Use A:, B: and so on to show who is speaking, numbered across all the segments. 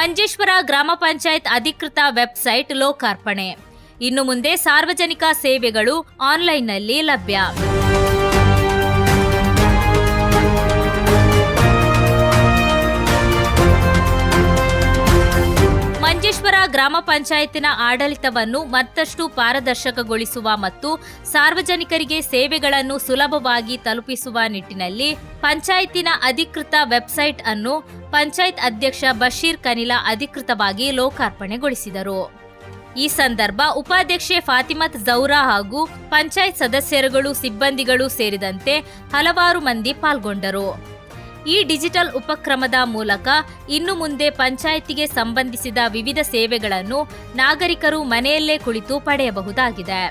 A: ಮಂಜೇಶ್ವರ ಗ್ರಾಮ ಪಂಚಾಯತ್ ಅಧಿಕೃತ ವೆಬ್ಸೈಟ್ ಲೋಕಾರ್ಪಣೆ. ಇನ್ನು ಮುಂದೆ ಸಾರ್ವಜನಿಕ ಸೇವೆಗಳು ಆನ್ಲೈನ್ನಲ್ಲಿ ಲಭ್ಯ. ಮಂಜೇಶ್ವರ ಗ್ರಾಮ ಪಂಚಾಯತಿನ ಆಡಳಿತವನ್ನು ಮತ್ತಷ್ಟು ಪಾರದರ್ಶಕಗೊಳಿಸುವ ಮತ್ತು ಸಾರ್ವಜನಿಕರಿಗೆ ಸೇವೆಗಳನ್ನು ಸುಲಭವಾಗಿ ತಲುಪಿಸುವ ನಿಟ್ಟಿನಲ್ಲಿ ಪಂಚಾಯತಿನ ಅಧಿಕೃತ ವೆಬ್ಸೈಟ್ ಅನ್ನು ಪಂಚಾಯತ್ ಅಧ್ಯಕ್ಷ ಬಶೀರ್ ಕನಿಲಾ ಅಧಿಕೃತವಾಗಿ ಲೋಕಾರ್ಪಣೆಗೊಳಿಸಿದರು. ಈ ಸಂದರ್ಭ ಉಪಾಧ್ಯಕ್ಷೆ ಫಾತಿಮತ್ ಜೌರಾ ಹಾಗೂ ಪಂಚಾಯತ್ ಸದಸ್ಯರುಗಳು, ಸಿಬ್ಬಂದಿಗಳು ಸೇರಿದಂತೆ ಹಲವಾರು ಮಂದಿ ಪಾಲ್ಗೊಂಡರು. ಈ ಡಿಜಿಟಲ್ ಉಪಕ್ರಮದ ಮೂಲಕ ಇನ್ನು ಮುಂದೆ ಪಂಚಾಯಿತಿಗೆ ಸಂಬಂಧಿಸಿದ ವಿವಿಧ ಸೇವೆಗಳನ್ನು ನಾಗರಿಕರು ಮನೆಯಲ್ಲೇ ಕುಳಿತು ಪಡೆಯಬಹುದಾಗಿದೆ.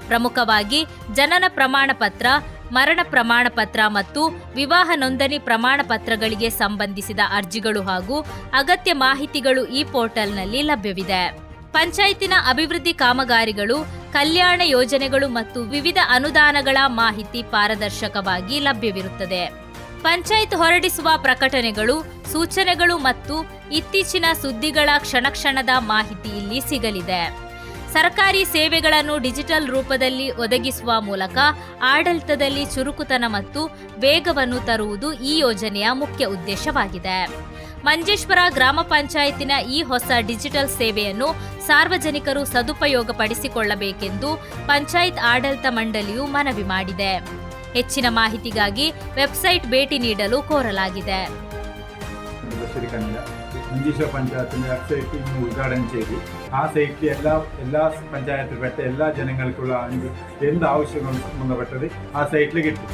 A: ಪ್ರಮುಖವಾಗಿ ಜನನ ಪ್ರಮಾಣ ಪತ್ರ, ಮರಣ ಪ್ರಮಾಣ ಪತ್ರ ಮತ್ತು ವಿವಾಹ ನೋಂದಣಿ ಪ್ರಮಾಣ ಪತ್ರಗಳಿಗೆ ಸಂಬಂಧಿಸಿದ ಅರ್ಜಿಗಳು ಹಾಗೂ ಅಗತ್ಯ ಮಾಹಿತಿಗಳು ಈ ಪೋರ್ಟಲ್ನಲ್ಲಿ ಲಭ್ಯವಿದೆ. ಪಂಚಾಯತಿನ ಅಭಿವೃದ್ಧಿ ಕಾಮಗಾರಿಗಳು, ಕಲ್ಯಾಣ ಯೋಜನೆಗಳು ಮತ್ತು ವಿವಿಧ ಅನುದಾನಗಳ ಮಾಹಿತಿ ಪಾರದರ್ಶಕವಾಗಿ ಲಭ್ಯವಿರುತ್ತದೆ. ಪಂಚಾಯತ್ ಹೊರಡಿಸುವ ಪ್ರಕಟಣೆಗಳು, ಸೂಚನೆಗಳು ಮತ್ತು ಇತ್ತೀಚಿನ ಸುದ್ದಿಗಳ ಕ್ಷಣದ ಮಾಹಿತಿ ಇಲ್ಲಿ ಸಿಗಲಿದೆ. ಸರ್ಕಾರಿ ಸೇವೆಗಳನ್ನು ಡಿಜಿಟಲ್ ರೂಪದಲ್ಲಿ ಒದಗಿಸುವ ಮೂಲಕ ಆಡಳಿತದಲ್ಲಿ ಚುರುಕುತನ ಮತ್ತು ವೇಗವನ್ನು ತರುವುದು ಈ ಯೋಜನೆಯ ಮುಖ್ಯ ಉದ್ದೇಶವಾಗಿದೆ. ಮಂಜೇಶ್ವರ ಗ್ರಾಮ ಪಂಚಾಯತಿನ ಈ ಹೊಸ ಡಿಜಿಟಲ್ ಸೇವೆಯನ್ನು ಸಾರ್ವಜನಿಕರು ಸದುಪಯೋಗಪಡಿಸಿಕೊಳ್ಳಬೇಕೆಂದು ಪಂಚಾಯತ್ ಆಡಳಿತ ಮಂಡಳಿಯು ಮನವಿ ಮಾಡಿದೆ. ಹೆಚ್ಚಿನ ಮಾಹಿತಿಗಾಗಿ ವೆಬ್ಸೈಟ್ ಭೇಟಿ ನೀಡಲು ಕೋರಲಾಗಿದೆ.
B: ಮಂಜೇಶ್ವರ പഞ്ചായത്തിന്റെ വെബ്സൈറ്റ് ഇന്ന് ഉദ്ഘാടനം ചെയ്തു. ആ സൈറ്റിൽ എല്ലാ പഞ്ചായത്തിൽപ്പെട്ട എല്ലാ ജനങ്ങൾക്കുള്ള എന്ത് ആവശ്യങ്ങളും ബന്ധപ്പെട്ടത് ആ സൈറ്റിൽ കിട്ടും.